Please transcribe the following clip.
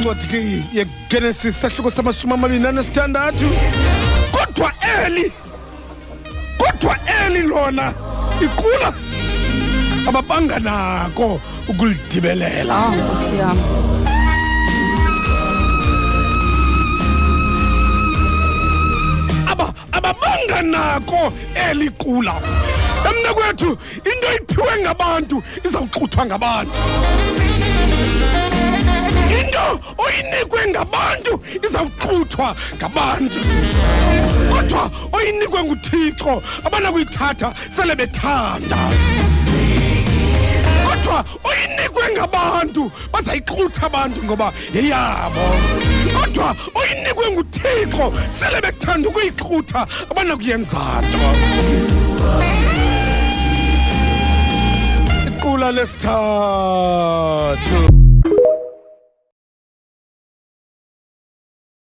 incwadi yeGenesis sahluko sama-26 kodwa eli lona iqula ababanga nako ukulidibelela. Nkosi yami. Ababanga nako eli qula. Emna kwethu into iphiwe ngabantu izawuxuthwa ngabantu. Into oyinikwe ngabantu izawuxuthwa ngabantu. Kodwa oyinikwe nguThixo abana kuyithatha sele bethanda. Kodwa oyinikwe ngabantu bazayixutha abantu ngoba yeyabo. Kodwa oyinikwe nguThixo sele bethanda ukuyixutha abana kuyenza nto. Iqula lesithathu.